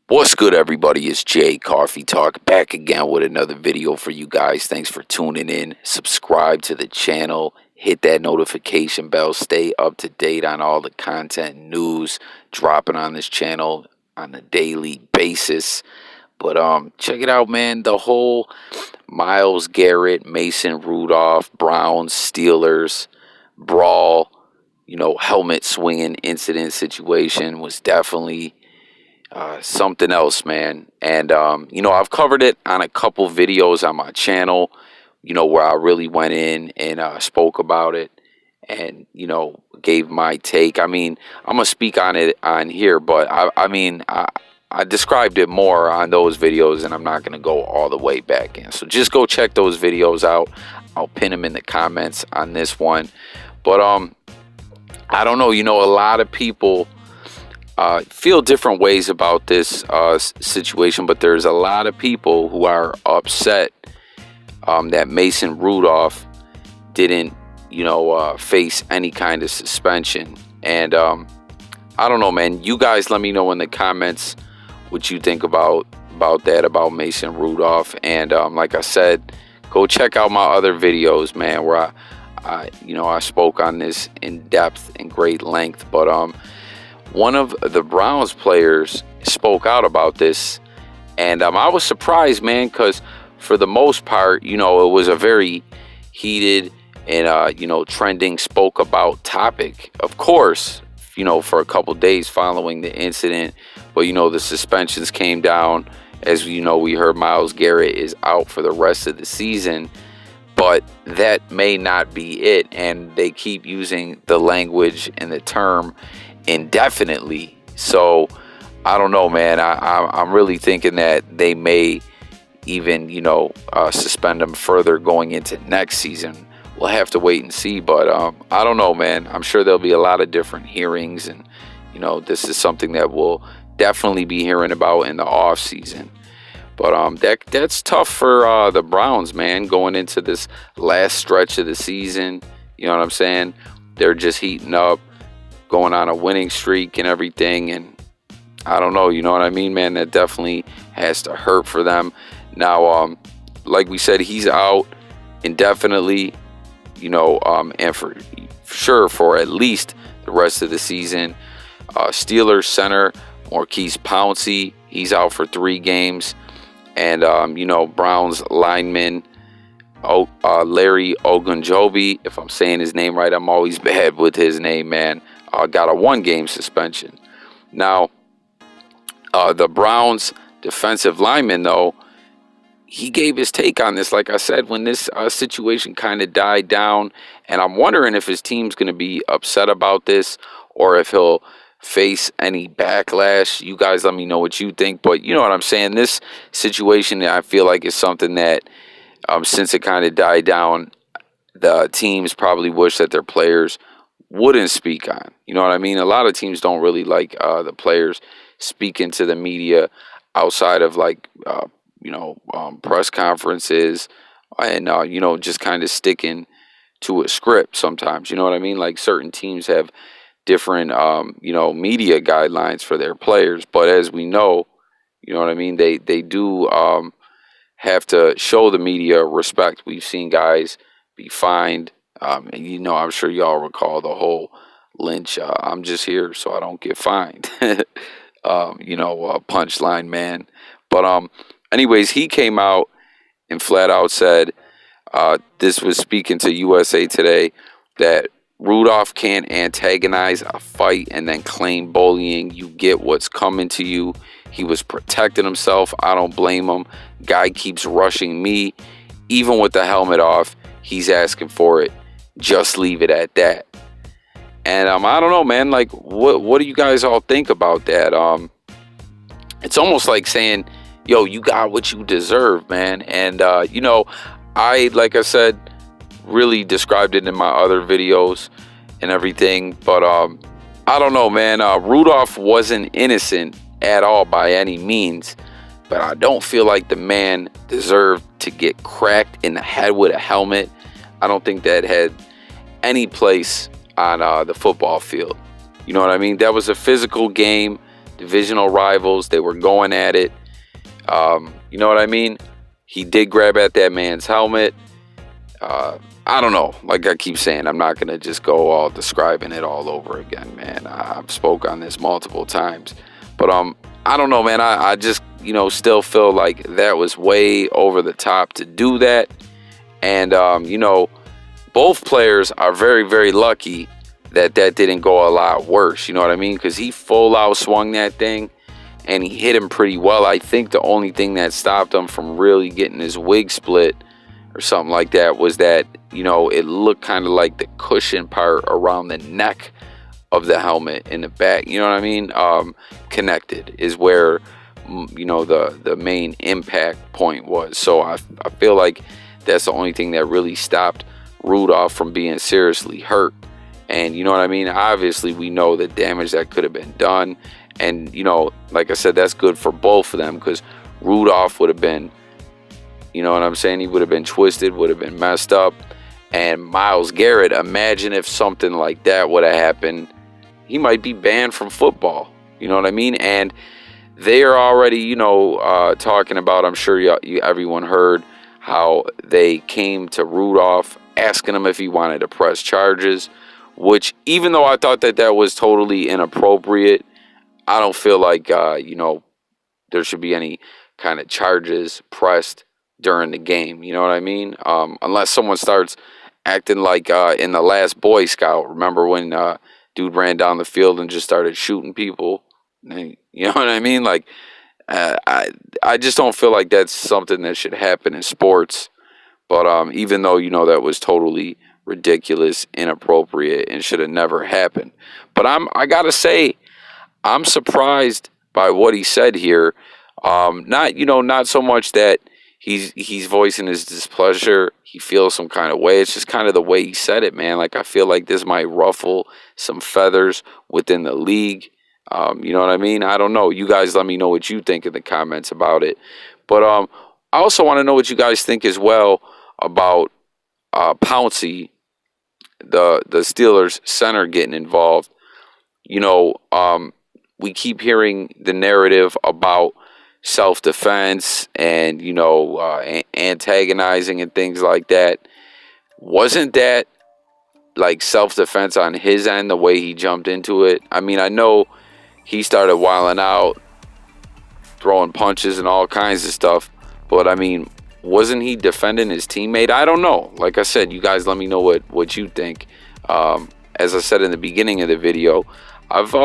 What's good, everybody? It's Jay Coffee Talk back again with another video for you guys. Thanks for tuning in. Subscribe to the channel, hit that notification bell, stay up to date on all the content news dropping on this channel on a daily basis. But check it out, man. The whole Myles Garrett, Mason Rudolph, Browns, Steelers brawl, helmet swinging incident situation was definitely something else, man. And I've covered it on a couple videos on my channel, where I really went in and spoke about it and gave my take. I mean, I'm gonna speak on it on here, but I described it more on those videos, and I'm not gonna go all the way back in. So just go check those videos out. I'll pin them in the comments on this one. But I don't know, a lot of people feel different ways about this situation, but there's a lot of people who are upset that Mason Rudolph didn't, face any kind of suspension. And I don't know, man. You guys let me know in the comments what you think about that, about Mason Rudolph. And like I said, go check out my other videos, man, where I spoke on this in depth and great length. But one of the Browns players spoke out about this, and I was surprised, man, because for the most part, it was a very heated and trending spoke about topic, of course, for a couple days following the incident. But the suspensions came down. As we heard Myles Garrett is out for the rest of the season, but that may not be it, and they keep using the language and the term indefinitely. So I don't know, man. I'm really thinking that they may even suspend him further going into next season. We'll have to wait and see, but I don't know, man. I'm sure there'll be a lot of different hearings, and this is something that we'll definitely be hearing about in the off season. But that's tough for the Browns, man, going into this last stretch of the season. You know what I'm saying? They're just heating up, going on a winning streak and everything, and I don't know, you know what I mean, man? That definitely has to hurt for them. Now, like we said, he's out indefinitely, and for sure for at least the rest of the season. Steelers center Maurkice Pouncey, he's out for 3 games. And Browns lineman Larry Ogunjobi, if I'm saying his name right, I'm always bad with his name, man, got a 1-game suspension. Now, the Browns defensive lineman, though, he gave his take on this, like I said, when this situation kind of died down. And I'm wondering if his team's going to be upset about this or if he'll face any backlash. You guys let me know what you think. But you know what I'm saying? This situation, I feel like, is something that since it kind of died down, the teams probably wish that their players wouldn't speak on. You know what I mean? A lot of teams don't really like the players speaking to the media outside of press conferences and just kind of sticking to a script sometimes. You know what I mean? Like certain teams have different media guidelines for their players, but as we know, you know what I mean, they do have to show the media respect. We've seen guys be fined, and I'm sure y'all recall the whole Lynch I'm just here so I don't get fined punchline, man. But anyways, he came out and flat out said, this was speaking to USA Today, that Rudolph can't antagonize a fight and then claim bullying. You get what's coming to you. He was protecting himself. I don't blame him. Guy keeps rushing me. Even with the helmet off, he's asking for it. Just leave it at that. And I don't know, man. Like, what do you guys all think about that? It's almost like saying, yo, you got what you deserve, man. And, like I said, really described it in my other videos and everything, but I don't know, man. Rudolph wasn't innocent at all by any means, but I don't feel like the man deserved to get cracked in the head with a helmet. I don't think that had any place on the football field. You know what I mean? That was a physical game. divisional rivals. They were going at it. You know what I mean? He did grab at that man's helmet. I don't know. Like I keep saying, I'm not going to just go all describing it all over again, man. I've spoke on this multiple times. But I don't know, man. I just, still feel like that was way over the top to do that. And, both players are very, very lucky that didn't go a lot worse. You know what I mean? Because he full out swung that thing and he hit him pretty well. I think the only thing that stopped him from really getting his wig split or something like that was that, it looked kind of like the cushion part around the neck of the helmet in the back. You know what I mean? Connected is where, the main impact point was. So I feel like that's the only thing that really stopped Rudolph from being seriously hurt. And you know what I mean? Obviously, we know the damage that could have been done. And, like I said, that's good for both of them because Rudolph would have been, you know what I'm saying? He would have been twisted, would have been messed up. And Myles Garrett, imagine if something like that would have happened. He might be banned from football. You know what I mean? And they are already, talking about, I'm sure everyone heard how they came to Rudolph asking him if he wanted to press charges, which even though I thought that was totally inappropriate, I don't feel like, there should be any kind of charges pressed during the game. You know what I mean? Unless someone starts acting like in the last Boy Scout. Remember when dude ran down the field and just started shooting people? You know what I mean? Like, I just don't feel like that's something that should happen in sports. But even though, that was totally ridiculous, inappropriate, and should have never happened. But I got to say, I'm surprised by what he said here. Not so much that he's voicing his displeasure. He feels some kind of way. It's just kind of the way he said it, man. Like, I feel like this might ruffle some feathers within the league. You know what I mean? I don't know. You guys let me know what you think in the comments about it. But I also want to know what you guys think as well about Pouncey, the Steelers center, getting involved. We keep hearing the narrative about self-defense and, antagonizing and things like that. Wasn't that like self-defense on his end, the way he jumped into it? I mean, I know he started wilding out, throwing punches and all kinds of stuff, but I mean, wasn't he defending his teammate? I don't know. Like I said, you guys let me know what you think. As I said in the beginning of the video, I've,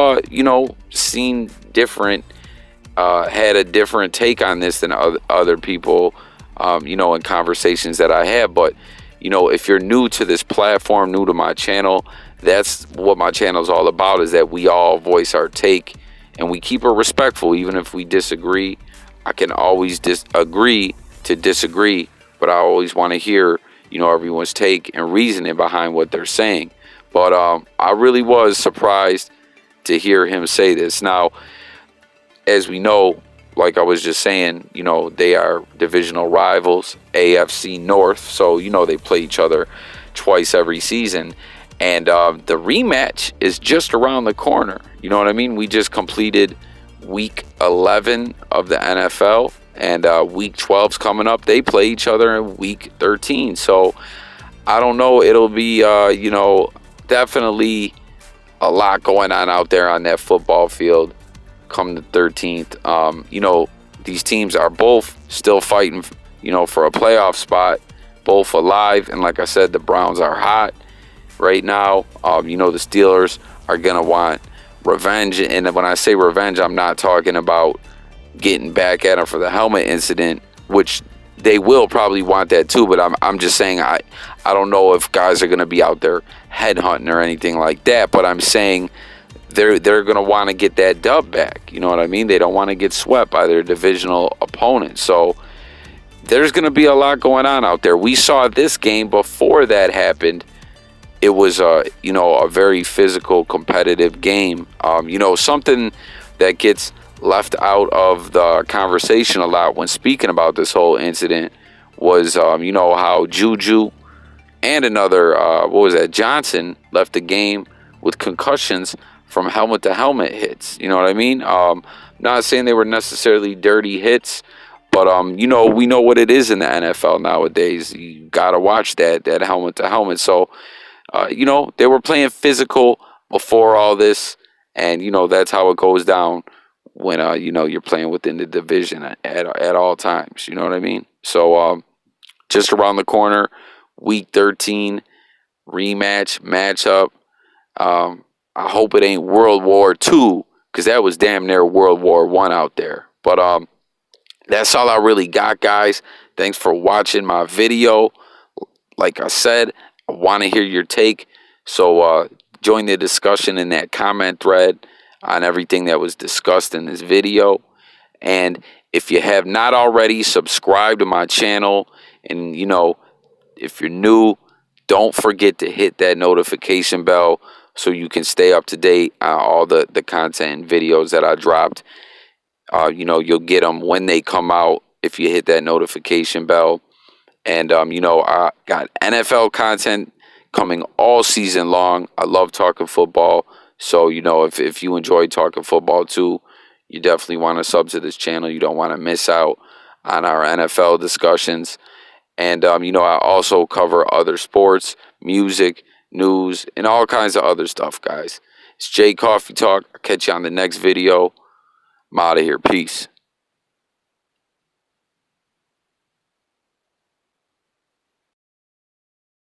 seen different, had a different take on this than other people, in conversations that I have. But, if you're new to this platform, new to my channel, that's what my channel is all about, is that we all voice our take and we keep it respectful. Even if we disagree, I can always agree to disagree, but I always want to hear, everyone's take and reasoning behind what they're saying. But I really was surprised to hear him say this. Now, as we know, like I was just saying, they are divisional rivals, AFC North. So, they play each other twice every season. And the rematch is just around the corner. You know what I mean? We just completed week 11 of the NFL. And week 12's coming up. They play each other in week 13. So, I don't know. It'll be, definitely a lot going on out there on that football field come the 13th. These teams are both still fighting, for a playoff spot, both alive. And like I said, the Browns are hot right now. The Steelers are going to want revenge. And when I say revenge, I'm not talking about getting back at them for the helmet incident, which they will probably want that too. But I'm just saying, I don't know if guys are going to be out there headhunting or anything like that. But I'm saying they're going to want to get that dub back. You know what I mean? They don't want to get swept by their divisional opponent. So there's going to be a lot going on out there. We saw this game before that happened. It was a very physical, competitive game. Something that gets left out of the conversation a lot when speaking about this whole incident was, how Juju and another, Johnson left the game with concussions from helmet to helmet hits. You know what I mean? Not saying they were necessarily dirty hits, but you know, we know what it is in the NFL nowadays. You gotta watch that helmet to helmet. So you know, they were playing physical before all this, and you know that's how it goes down when you know, you're playing within the division at all times. You know what I mean? So just around the corner, week 13 rematch matchup. I hope it ain't World War II, because that was damn near World War I out there. But that's all I really got, guys. Thanks for watching my video. Like I said, I want to hear your take. So join the discussion in that comment thread on everything that was discussed in this video. And if you have not already, subscribe to my channel. And, you know, if you're new, don't forget to hit that notification bell so you can stay up to date on all the content and videos that I dropped. You know, you'll get them when they come out if you hit that notification bell. And, you know, I got NFL content coming all season long. I love talking football. So, you know, if you enjoy talking football too, you definitely want to sub to this channel. You don't want to miss out on our NFL discussions. And, you know, I also cover other sports, music, news, and all kinds of other stuff, guys. It's Jay Coffee Talk. I'll catch you on the next video. I'm out of here. Peace.